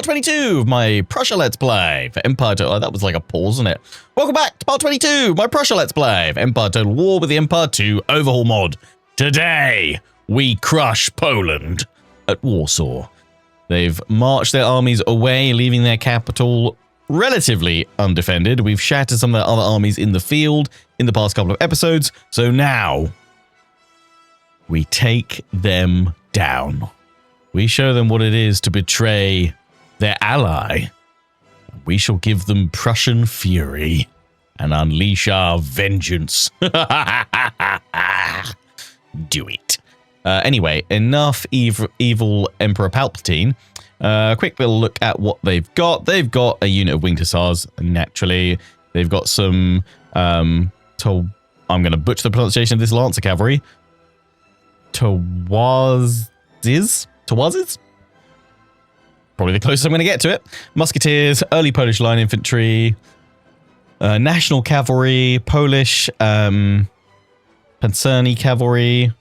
22 of my Prussia Let's Play for Empire Total. Oh, that was like a pause, wasn't it? Welcome back to part 22 of my Prussia Let's Play for Empire Total War with the Empire 2 Overhaul mod. Today, we crush Poland at Warsaw. They've marched their armies away, leaving their capital relatively undefended. We've shattered some of their other armies in the field in the past couple of episodes. So now, we take them down. We show them what it is to betray their ally. We shall give them Prussian fury and unleash our vengeance. Do it. Anyway, enough evil Emperor Palpatine. Quick little look at what they've got. They've got a unit of winged hussars, naturally. They've got some, I'm going to butcher the pronunciation of this Lancer cavalry. Tawazis? Probably the closest I'm going to get to it. Musketeers, early Polish line infantry, national cavalry, Polish, Panzerny cavalry,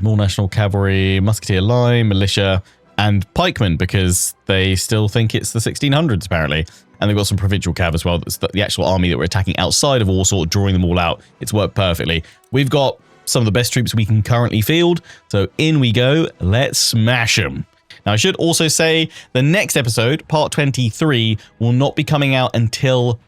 more national cavalry, musketeer line, militia, and pikemen, because they still think it's the 1600s apparently. And they've got some provincial cav as well. That's the actual army that we're attacking outside of Warsaw, drawing them all out. It's worked perfectly. We've got some of the best troops we can currently field. So in we go. Let's smash them. Now, I should also say the next episode, part 23, will not be coming out until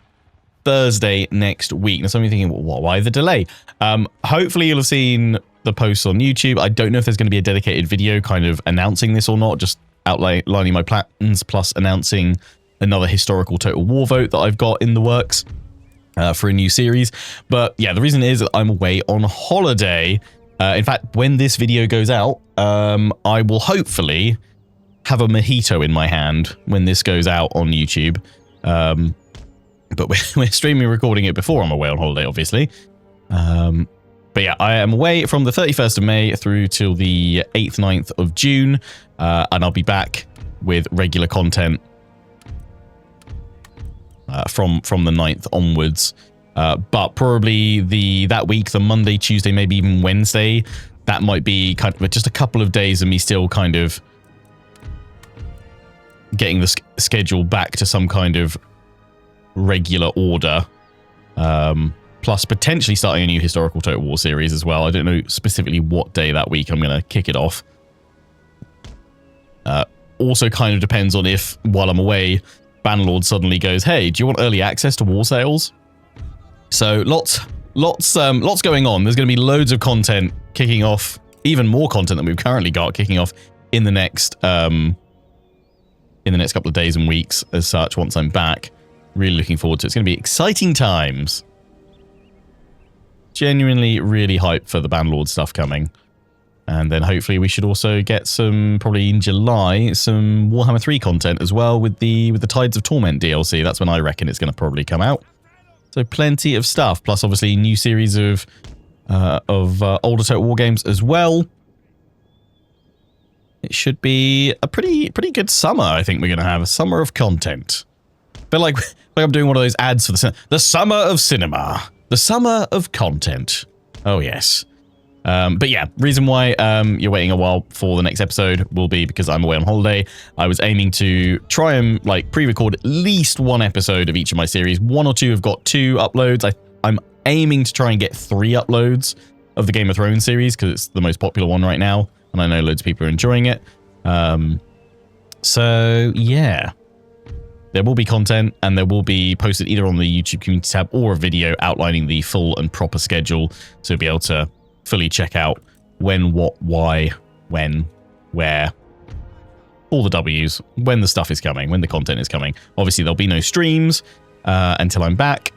Thursday next week. Now, some of you are thinking, well, why the delay? Hopefully, you'll have seen the posts on YouTube. I don't know if there's going to be a dedicated video kind of announcing this or not, just outlining my plans, plus announcing another historical Total War vote that I've got in the works for a new series. But yeah, the reason is that I'm away on holiday. In fact, when this video goes out, I will hopefully have a mojito in my hand when this goes out on YouTube. But we're streaming recording it before I'm away on holiday, obviously. But yeah, I am away from the 31st of May through till the 8th, 9th of June. And I'll be back with regular content from the 9th onwards. But probably that week, the Monday, Tuesday, maybe even Wednesday, that might be kind of just a couple of days of me still kind of getting the schedule back to some kind of regular order. Plus potentially starting a new historical Total War series as well. I don't know specifically what day that week I'm going to kick it off. Also kind of depends on if, while I'm away, Bannerlord suddenly goes, hey, do you want early access to war sales? So lots going on. There's going to be loads of content kicking off, even more content than we've currently got kicking off in the next couple of days and weeks as such once I'm back. Really looking forward to it. It's going to be exciting times. Genuinely really hyped for the Bannerlord stuff coming. And then hopefully we should also get some, probably in July, some Warhammer 3 content as well with the Tides of Torment DLC. That's when I reckon it's going to probably come out. So plenty of stuff, plus obviously new series of older Total War games as well. It should be a pretty good summer. I think we're going to have a summer of content. But like I'm doing one of those ads for the summer of cinema, the summer of content. Oh yes. But yeah, reason why you're waiting a while for the next episode will be because I'm away on holiday. I was aiming to try and like pre-record at least one episode of each of my series. One or two have got 2 uploads. I'm aiming to try and get 3 uploads of the Game of Thrones series because it's the most popular one right now, and I know loads of people are enjoying it. So yeah, there will be content, and there will be posted either on the YouTube community tab or a video outlining the full and proper schedule, so you'll be able to fully check out when, what, why, when, where, all the W's, when the stuff is coming, when the content is coming. Obviously, there'll be no streams until I'm back.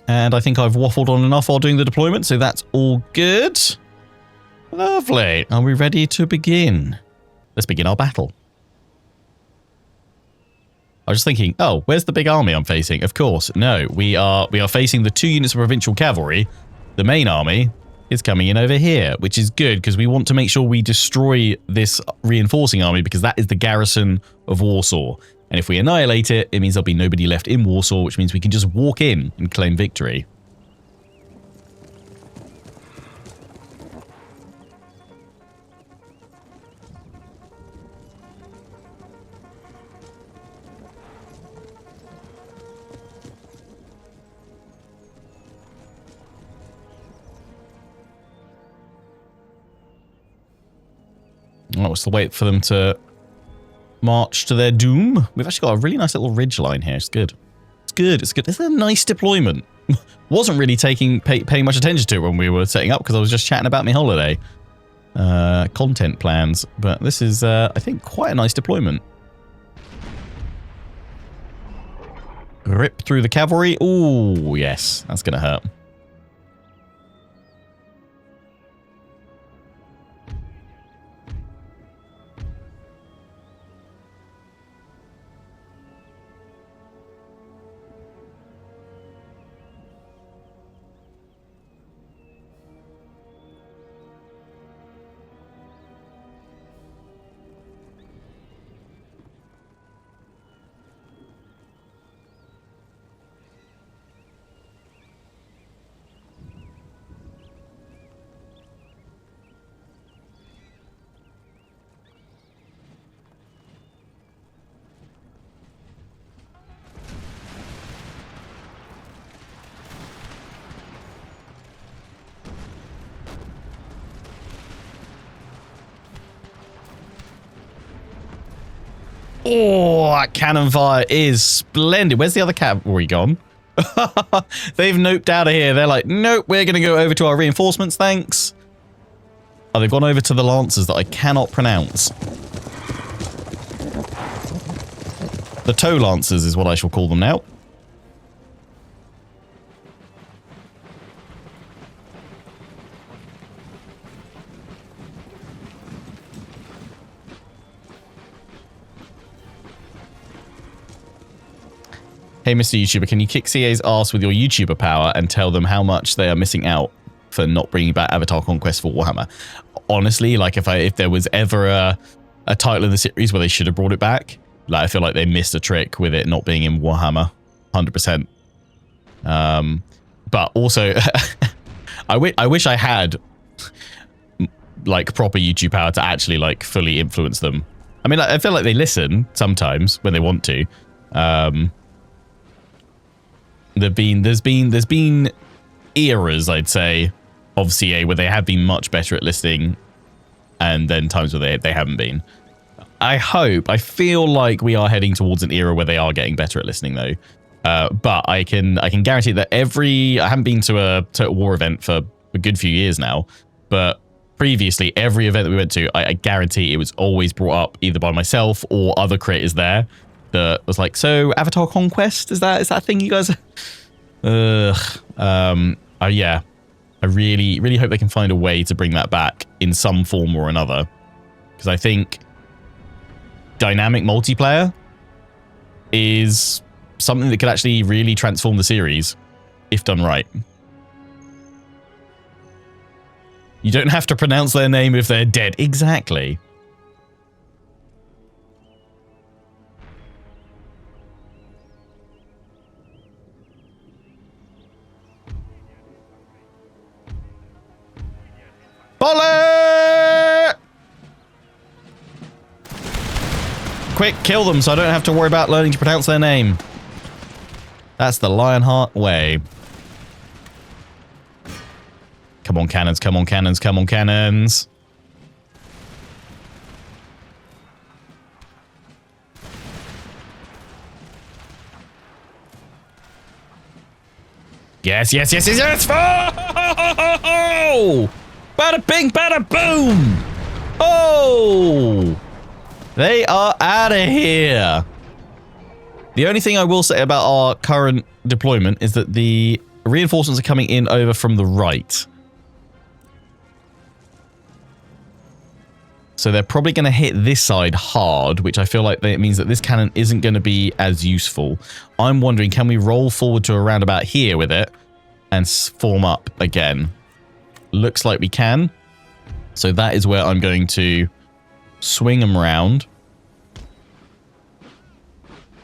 And I think I've waffled on enough while doing the deployment, so that's all good. Lovely. Are we ready to begin? Let's begin our battle. I was just thinking, oh, where's the big army I'm facing? Of course, no, we are facing the 2 units of provincial cavalry. The main army is coming in over here, which is good because we want to make sure we destroy this reinforcing army because that is the garrison of Warsaw. And if we annihilate it, it means there'll be nobody left in Warsaw, which means we can just walk in and claim victory. We'll still wait for them to march to their doom. We've actually got a really nice little ridge line here. It's good. It's good. It's good. This is a nice deployment. Wasn't really paying much attention to it when we were setting up because I was just chatting about my holiday. Content plans. But this is, I think, quite a nice deployment. Rip through the cavalry. Ooh, yes. That's going to hurt. Oh, that cannon fire is splendid. Where's the other cavalry gone? They've noped out of here. They're like, nope, we're going to go over to our reinforcements, thanks. Oh, they've gone over to the lancers that I cannot pronounce. The toe lancers is what I shall call them now. Hey, Mr. YouTuber, can you kick CA's ass with your YouTuber power and tell them how much they are missing out for not bringing back Avatar Conquest for Warhammer? Honestly, like if there was ever a title in the series where they should have brought it back, like I feel like they missed a trick with it not being in Warhammer, 100%. But also, I wish I had like proper YouTube power to actually like fully influence them. I mean, I feel like they listen sometimes when they want to. There's been eras, I'd say, of CA where they have been much better at listening, and then times where they haven't been. I feel like we are heading towards an era where they are getting better at listening, though. But I can guarantee that I haven't been to a war event for a good few years now, but previously every event that we went to, I guarantee it was always brought up either by myself or other creators there. That was like, so Avatar Conquest, is that a thing you guys? Yeah, I really hope they can find a way to bring that back in some form or another, because I think dynamic multiplayer is something that could actually really transform the series if done right. You don't have to pronounce their name if they're dead. Exactly. Volley! Quick, kill them so I don't have to worry about learning to pronounce their name. That's the Lionheart way. Come on, cannons, come on, cannons, come on, cannons. Yes, yes, yes, yes, yes! Oh! Bada bing, bada boom! Oh! They are out of here. The only thing I will say about our current deployment is that the reinforcements are coming in over from the right. So they're probably going to hit this side hard, which I feel like it means that this cannon isn't going to be as useful. I'm wondering, can we roll forward to around about here with it and form up again? Looks like we can. So that is where I'm going to swing them round.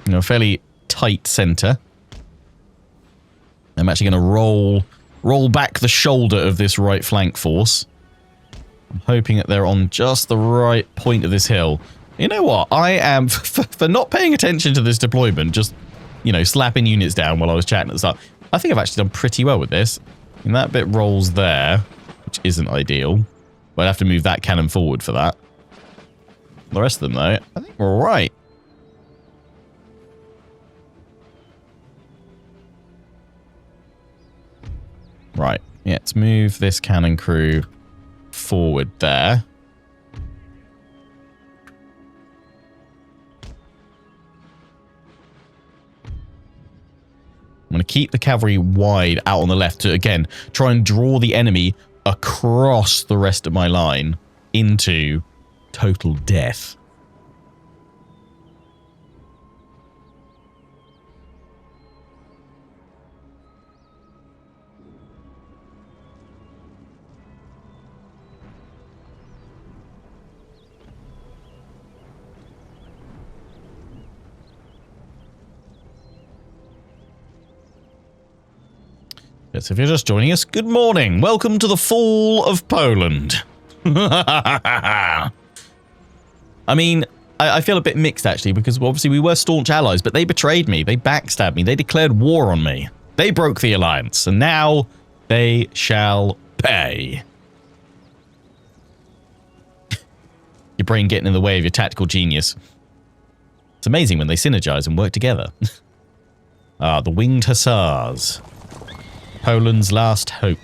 You know, fairly tight center. I'm actually going to roll back the shoulder of this right flank force. I'm hoping that they're on just the right point of this hill. You know what? I am, for not paying attention to this deployment, just, you know, slapping units down while I was chatting at the start. I think I've actually done pretty well with this. And that bit rolls there, which isn't ideal. But I'd have to move that cannon forward for that. The rest of them, though, I think we're all right. Right. Yeah, let's move this cannon crew forward there. I'm going to keep the cavalry wide out on the left to, again, try and draw the enemy across the rest of my line into total death. Yes, if you're just joining us, good morning. Welcome to the fall of Poland. I mean, I feel a bit mixed, actually, because obviously we were staunch allies, but they betrayed me. They backstabbed me. They declared war on me. They broke the alliance, and now they shall pay. Your brain getting in the way of your tactical genius. It's amazing when they synergize and work together. Ah, the Winged Hussars. Poland's last hope.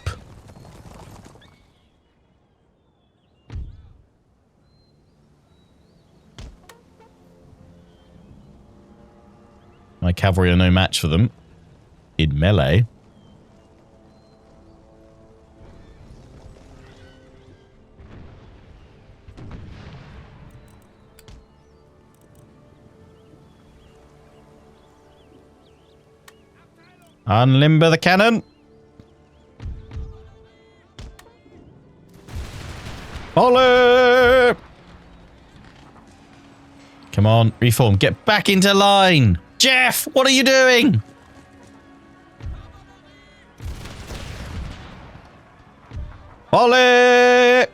My cavalry are no match for them in melee. Unlimber the cannon. Volley! Come on, reform. Get back into line. Jeff, what are you doing? Volley!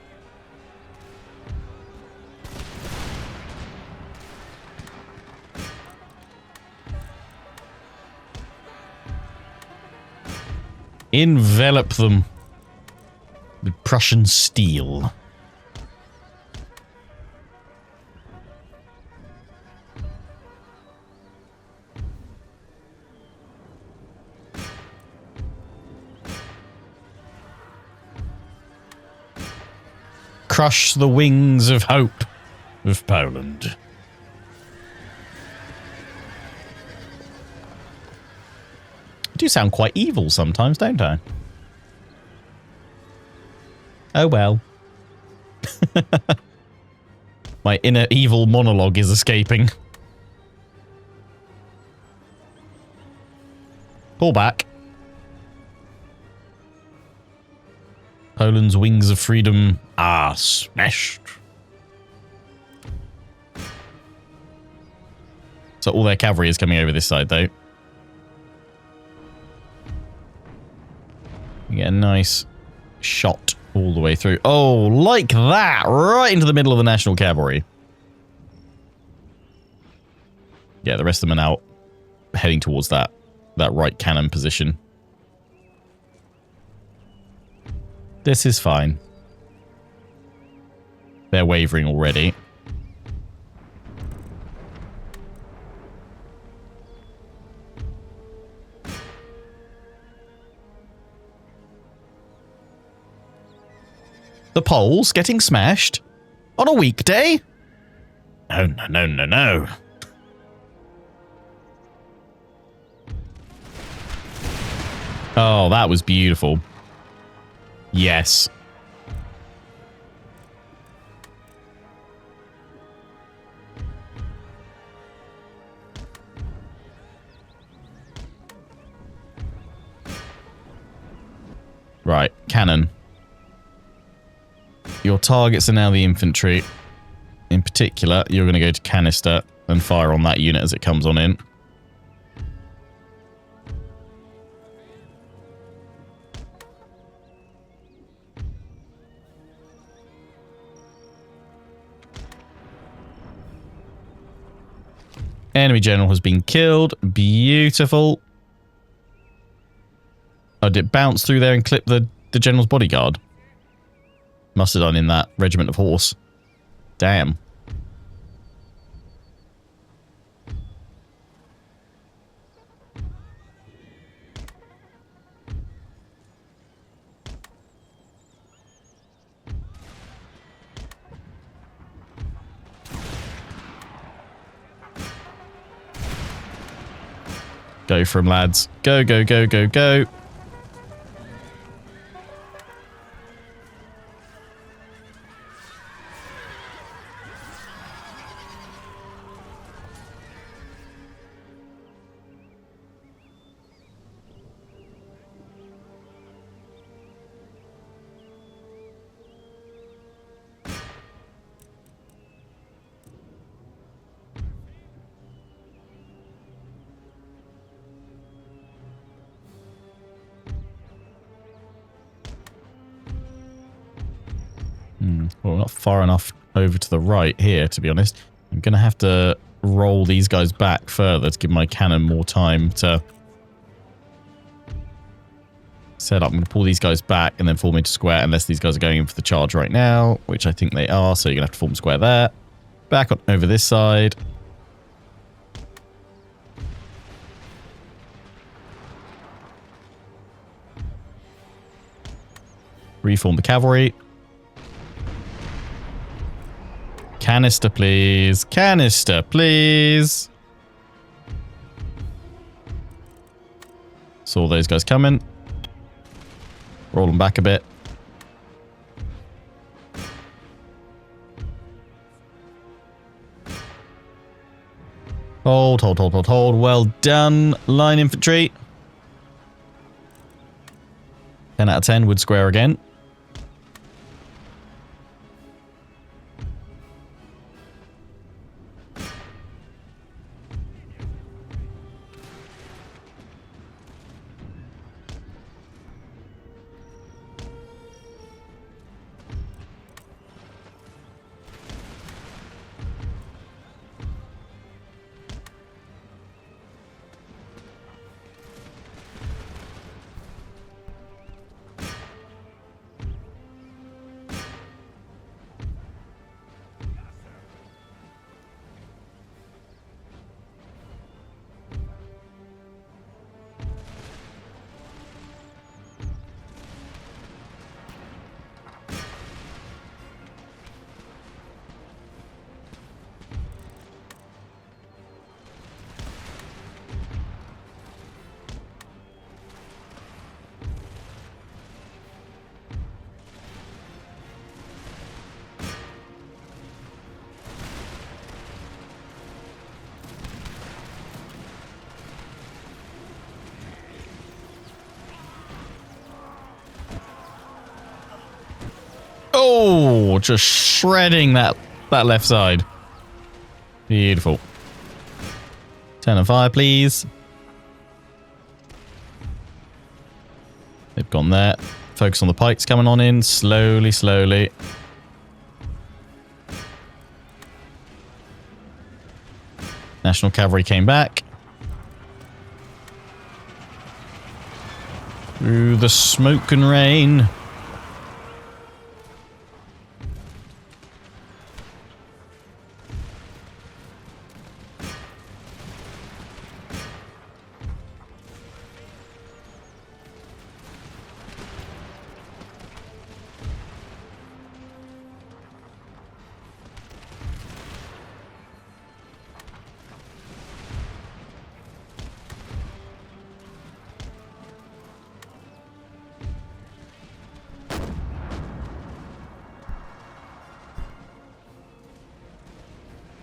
Envelop them with Prussian steel. Crush the wings of hope of Poland. I do sound quite evil sometimes, don't I? Oh well. My inner evil monologue is escaping. Pull back. Poland's wings of freedom are smashed. So all their cavalry is coming over this side, though. You get a nice shot all the way through. Oh, like that! Right into the middle of the National Cavalry. Yeah, the rest of them are now heading towards that right cannon position. This is fine. They're wavering already. The Poles getting smashed? On a weekday? No, no, no, no, no. Oh, that was beautiful. Yes. Right, cannon. Your targets are now the infantry. In particular, you're going to go to canister and fire on that unit as it comes on in. Enemy general has been killed. Beautiful. Oh, did it bounce through there and clip the general's bodyguard? Must have done in that regiment of horse. Damn. Go for him, lads. Go, go, go, go, go. Well, not far enough over to the right here, to be honest. I'm going to have to roll these guys back further to give my cannon more time to set up. I'm going to pull these guys back and then form into square, unless these guys are going in for the charge right now, which I think they are. So you're going to have to form square there. Back on over this side. Reform the cavalry. Canister, please. Canister, please. Saw those guys coming. Roll them back a bit. Hold, hold, hold, hold, hold. Well done, line infantry. 10 out of 10, wood square again. Oh, just shredding that left side. Beautiful. Turn on fire, please. They've gone there. Focus on the pikes coming on in. Slowly, slowly. National Cavalry came back. Through the smoke and rain.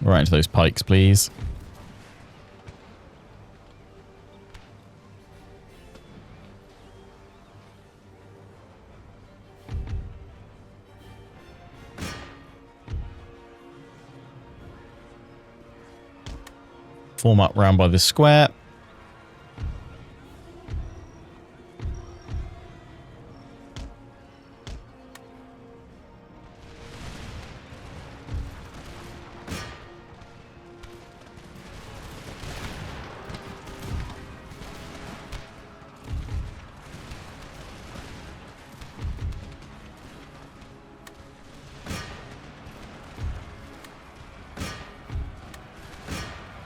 Right into those pikes, please. Form up round by this square.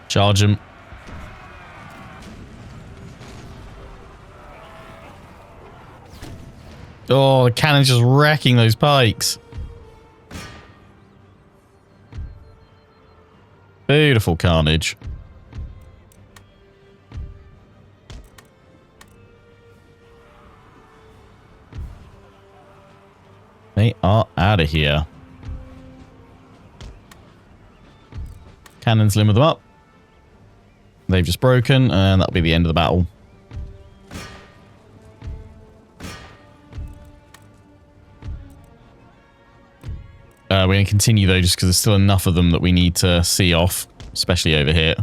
Charge him. Oh, the cannon's just wrecking those pikes. Beautiful carnage. are out of here. Cannons, limber them up. They've just broken, and that'll be the end of the battle. We're going to continue, though, just because there's still enough of them that we need to see off, especially over here.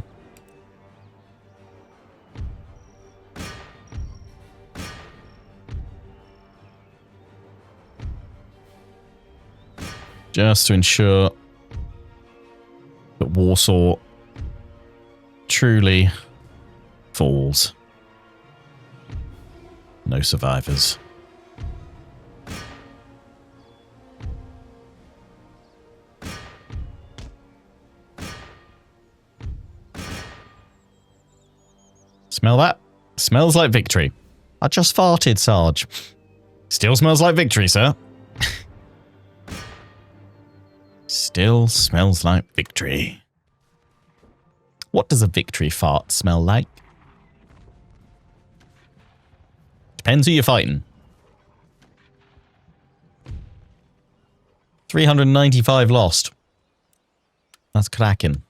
Just to ensure that Warsaw truly falls. No survivors. Smell that? Smells like victory. I just farted, Sarge. Still smells like victory, sir. Still smells like victory. What does a victory fart smell like? Depends who you're fighting. 395 lost. That's cracking.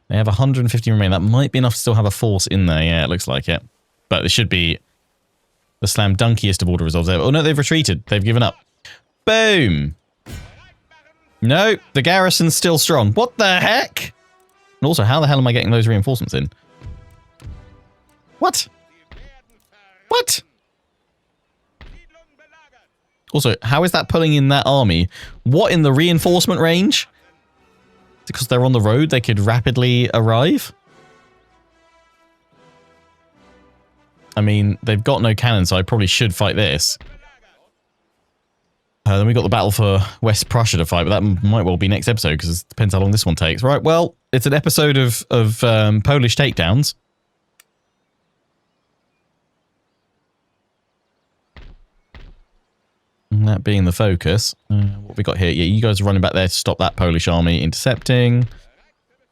They have 150 remain. That might be enough to still have a force in there. Yeah, it looks like it. But it should be the slam dunkiest of all the resolves ever. Oh, no, they've retreated. They've given up. Boom. No, the garrison's still strong. What the heck? And also, how the hell am I getting those reinforcements in? What? What? Also, how is that pulling in that army? What in the reinforcement range? Because they're on the road, they could rapidly arrive? I mean, they've got no cannon, so I probably should fight this. Then we got the battle for West Prussia to fight, but that might well be next episode, because it depends how long this one takes. Right, well, it's an episode of Polish takedowns. And that being the focus. What have we got here? Yeah, you guys are running back there to stop that Polish army intercepting.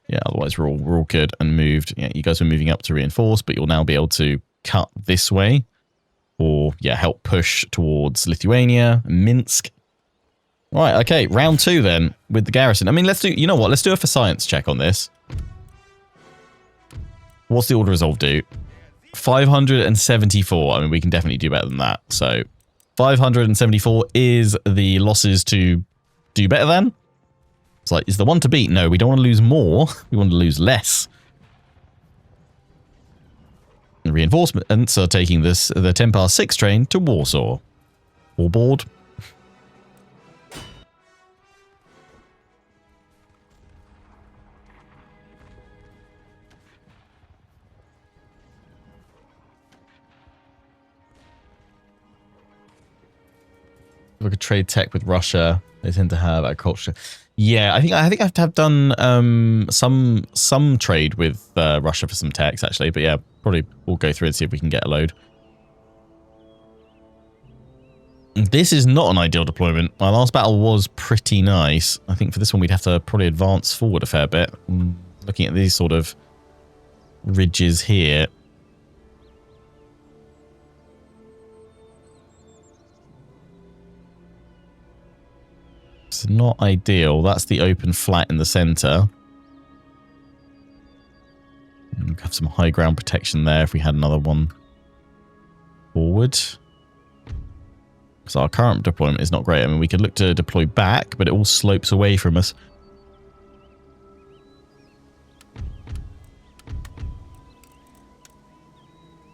Yeah, otherwise we're all good and moved. Yeah, you guys are moving up to reinforce, but you'll now be able to cut this way. Or, yeah, help push towards Lithuania, Minsk. Right, okay, round 2 then, with the garrison. I mean, let's do, you know what, let's do a for science check on this. What's the order resolve do? 574. I mean, we can definitely do better than that. So, 574 is the losses to do better than. It's like, is the one to beat? No, we don't want to lose more. We want to lose less. Reinforcements are taking the 10 past 6 train to Warsaw. All board. We could trade tech with Russia. They tend to have agriculture. Yeah, I think I have to have done some trade with Russia for some techs actually, but yeah, probably we'll go through and see if we can get a load. This is not an ideal deployment. My last battle was pretty nice. I think for this one we'd have to probably advance forward a fair bit. Looking at these sort of ridges here. It's not ideal. That's the open flat in the center. We have some high ground protection there if we had another one forward. Because our current deployment is not great. I mean, we could look to deploy back, but it all slopes away from us.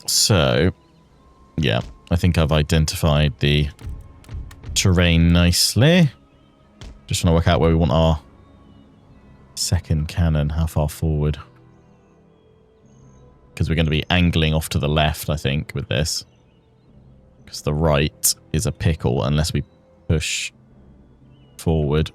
So, yeah, I think I've identified the terrain nicely. Just trying to work out where we want our second cannon, how far forward. Because we're going to be angling off to the left, I think, with this. Because the right is a pickle unless we push forward.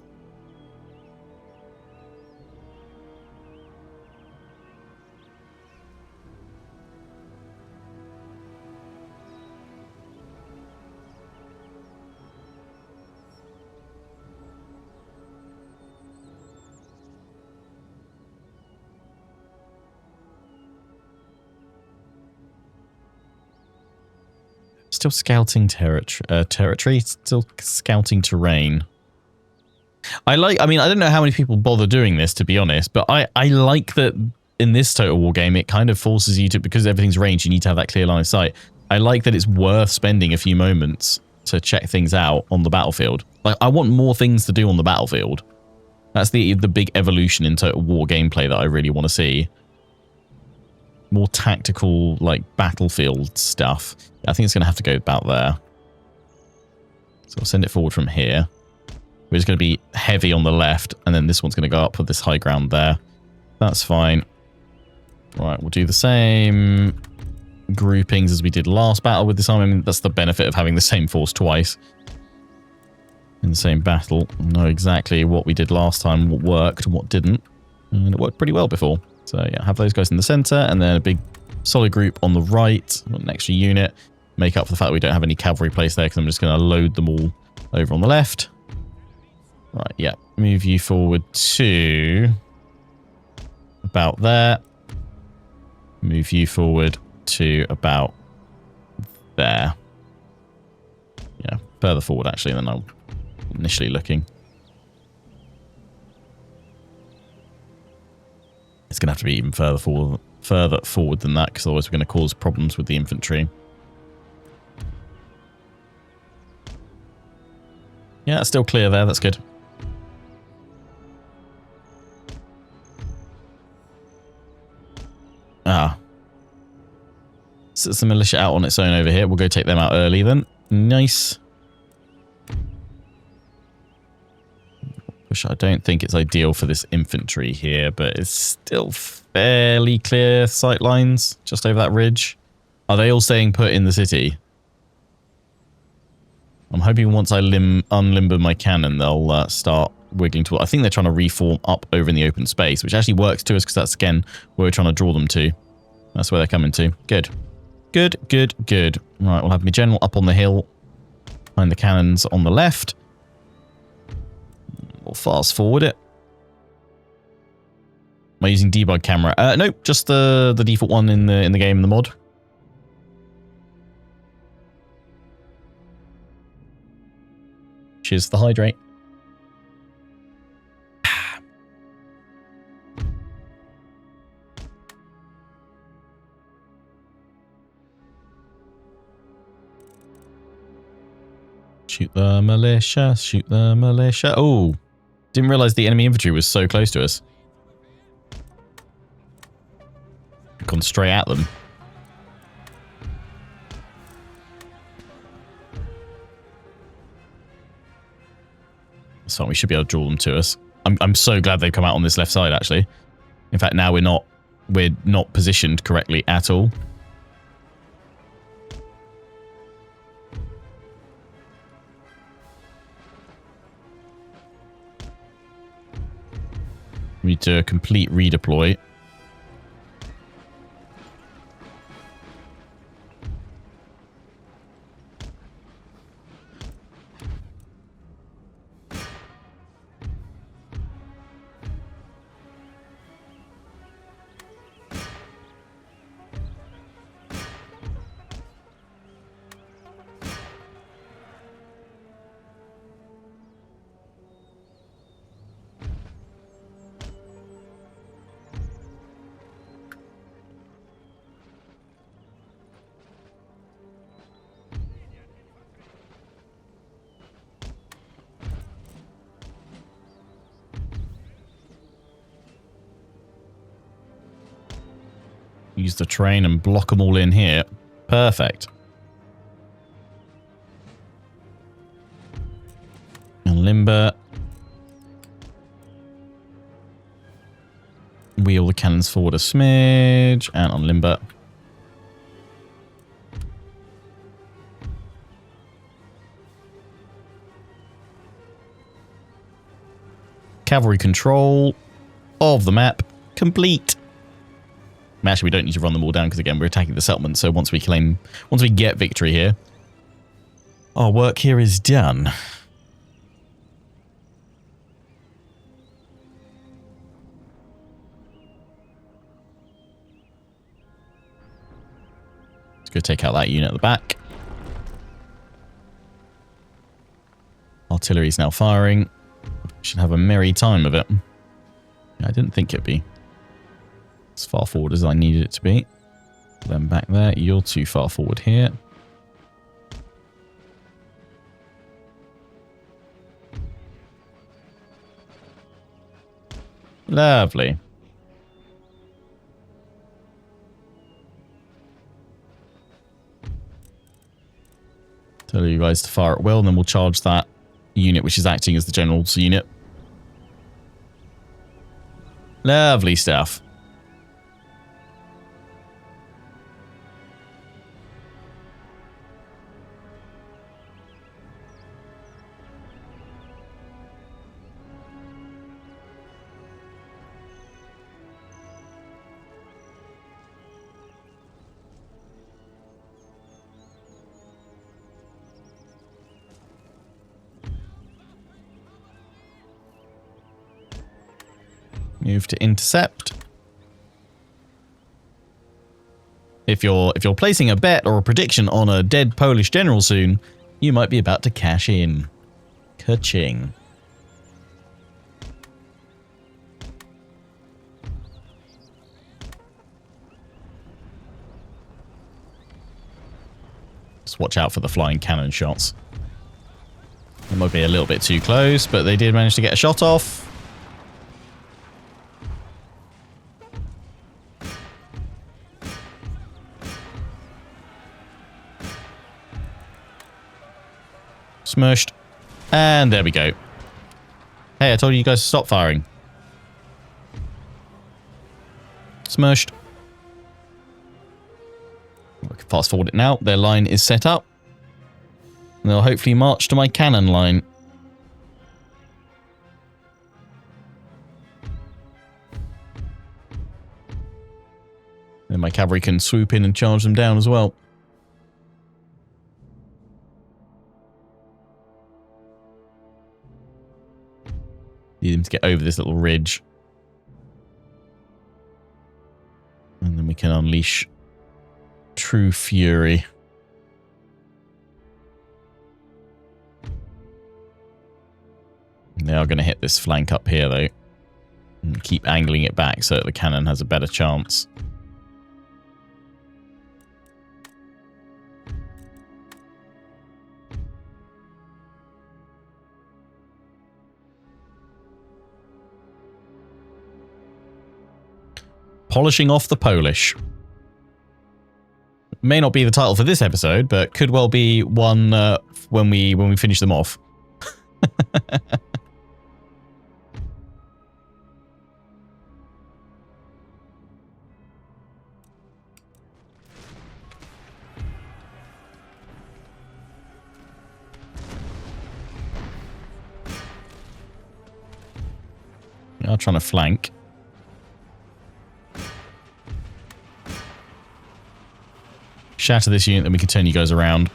Still scouting territory. Still scouting terrain. I mean, I don't know how many people bother doing this, to be honest, but I like that in this Total War game, it kind of forces you to, because everything's ranged, you need to have that clear line of sight. I like that it's worth spending a few moments to check things out on the battlefield. Like, I want more things to do on the battlefield. That's the big evolution in Total War gameplay that I really want to see. More tactical, like, battlefield stuff. I think it's going to have to go about there. So we'll send it forward from here. We're just going to be heavy on the left, and then this one's going to go up with this high ground there. That's fine. Right, we'll do the same groupings as we did last battle with this army. I mean, that's the benefit of having the same force twice in the same battle. We know exactly what we did last time, what worked and what didn't. And it worked pretty well before. So yeah, have those guys in the center, and then a big solid group on the right, an extra unit. Make up for the fact that we don't have any cavalry placed there, because I'm just going to load them all over on the left. Right, yeah. Move you forward to about there. Move you forward to about there. Yeah, further forward actually than I'm initially looking. It's going to have to be even further forward than that, because otherwise we're going to cause problems with the infantry. Yeah, it's still clear there. That's good. Ah. So it's the militia out on its own over here. We'll go take them out early then. Nice. Which I don't think it's ideal for this infantry here, but it's still fairly clear sight lines just over that ridge. Are they all staying put in the city? I'm hoping once I unlimber my cannon, they'll start wiggling toward. I think they're trying to reform up over in the open space, which actually works to us, because that's, again, where we're trying to draw them to. That's where they're coming to. Good. Good, good, good. Right, we'll have my general up on the hill behind the cannons on the left. We'll fast forward it. Am I using debug camera? Nope, just the default one in the game, in the mod. Cheers to the hydrate. Shoot the militia, shoot the militia. Oh, didn't realize the enemy infantry was so close to us. Gone straight at them. So we should be able to draw them to us. I'm so glad they've come out on this left side, actually. In fact, now we're not positioned correctly at all. We need to complete redeploy. Use the train and block them all in here. Perfect. And limber. Wheel the cannons forward a smidge. And on limber. Cavalry control of the map complete. Actually, we don't need to run them all down, because again, we're attacking the settlement. So once we get victory here, our work here is done. Let's go take out that unit at the back. Artillery's now firing. Should have a merry time of it. I didn't think it'd be as far forward as I needed it to be. Then back there. You're too far forward here. Lovely. Tell you guys to fire at will, and then we'll charge that unit which is acting as the general's unit. Lovely stuff. Move to intercept. If you're placing a bet or a prediction on a dead Polish general soon, you might be about to cash in. Ka-ching. Just watch out for the flying cannon shots. It might be a little bit too close, but they did manage to get a shot off. Smushed. And there we go. Hey, I told you guys to stop firing. Smushed. I can fast forward it now. Their line is set up. And they'll hopefully march to my cannon line. Then my cavalry can swoop in and charge them down as well. Need them to get over this little ridge. And then we can unleash true fury. They are going to hit this flank up here, though. And keep angling it back so that the cannon has a better chance. Polishing off the Polish. May not be the title for this episode, but could well be one when we finish them off. They are trying to flank. Shatter this unit, then we can turn you guys around.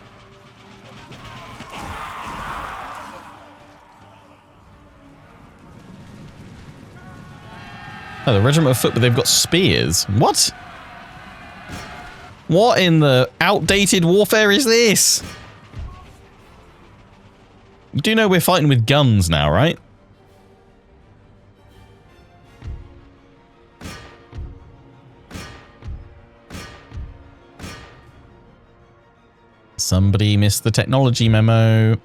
Oh, the regiment of foot, but they've got spears. What? What in the outdated warfare is this? You do know we're fighting with guns now, right? Somebody missed the technology memo.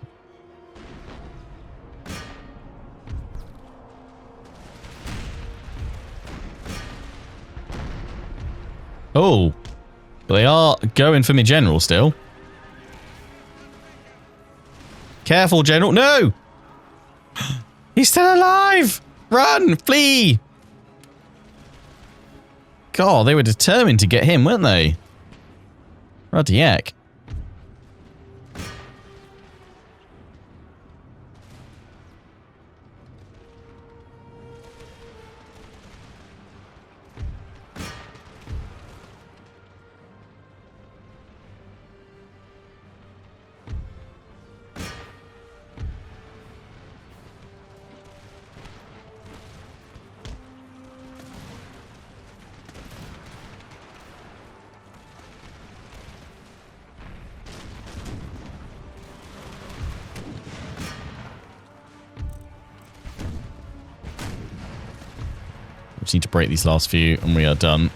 Oh, but they are going for me general still. Careful, general. No! He's still alive! Run! Flee! God, they were determined to get him, weren't they? Ruddy heck. Just need to break these last few and we are done.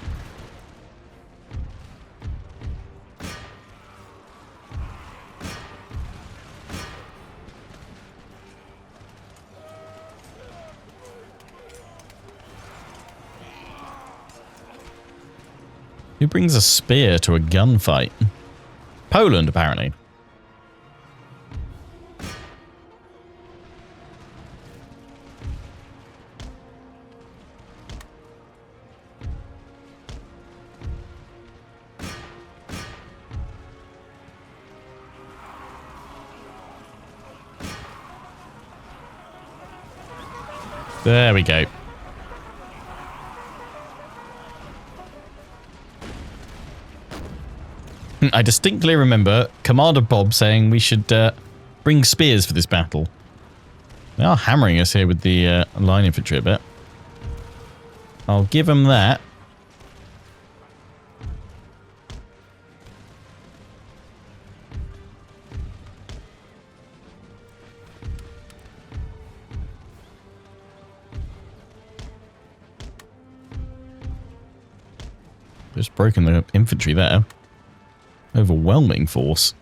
Who brings a spear to a gunfight? Poland, apparently. There we go. I distinctly remember Commander Bob saying we should bring spears for this battle. They are hammering us here with the line infantry a bit. I'll give them that. Just broken the infantry there. Overwhelming force.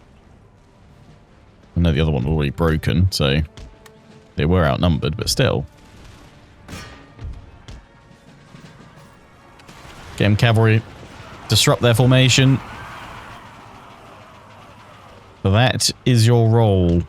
I know the other one was already broken, so they were outnumbered, but still. Get them cavalry. Disrupt their formation. So that is your role.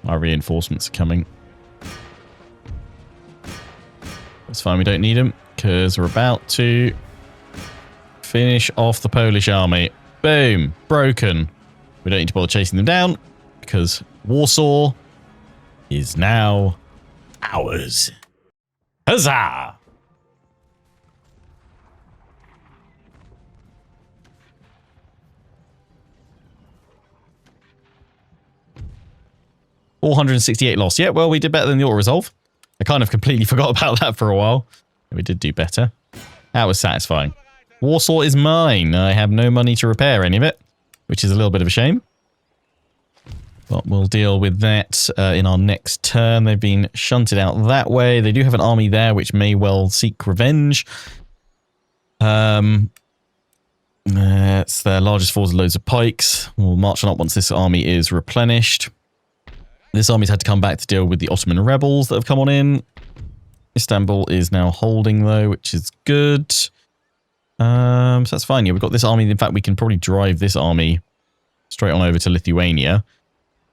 Our reinforcements are coming. That's fine, we don't need them, because we're about to finish off the Polish army. Boom! Broken. We don't need to bother chasing them down, because Warsaw is now ours. Huzzah! $468 loss. Yeah, well, we did better than the auto-resolve. I kind of completely forgot about that for a while. We did do better. That was satisfying. Warsaw is mine. I have no money to repair any of it, which is a little bit of a shame. But we'll deal with that in our next turn. They've been shunted out that way. They do have an army there, which may well seek revenge. It's their largest force, loads of pikes. We'll march on up once this army is replenished. This army's had to come back to deal with the Ottoman rebels that have come on in. Istanbul is now holding, though, which is good. So that's fine. Yeah, we've got this army. In fact, we can probably drive this army straight on over to Lithuania.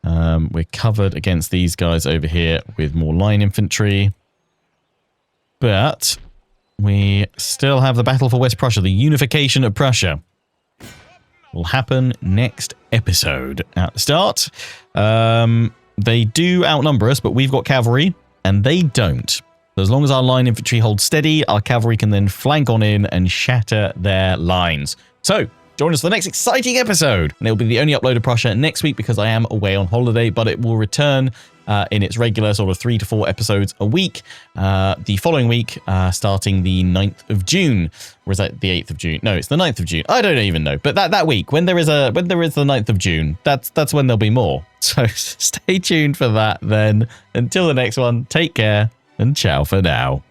We're covered against these guys over here with more line infantry. But we still have the battle for West Prussia, the unification of Prussia. Will happen next episode at the start. They do outnumber us, but we've got cavalry, and they don't. So as long as our line infantry holds steady, our cavalry can then flank on in and shatter their lines. So, join us for the next exciting episode. And it'll be the only upload of Prussia next week because I am away on holiday, but it will return in its regular sort of 3 to 4 episodes a week. The following week, starting the 9th of June. Or is that the 8th of June? No, it's the 9th of June. I don't even know. But that week, when there is the 9th of June, that's when there'll be more. So stay tuned for that then. Until the next one, take care and ciao for now.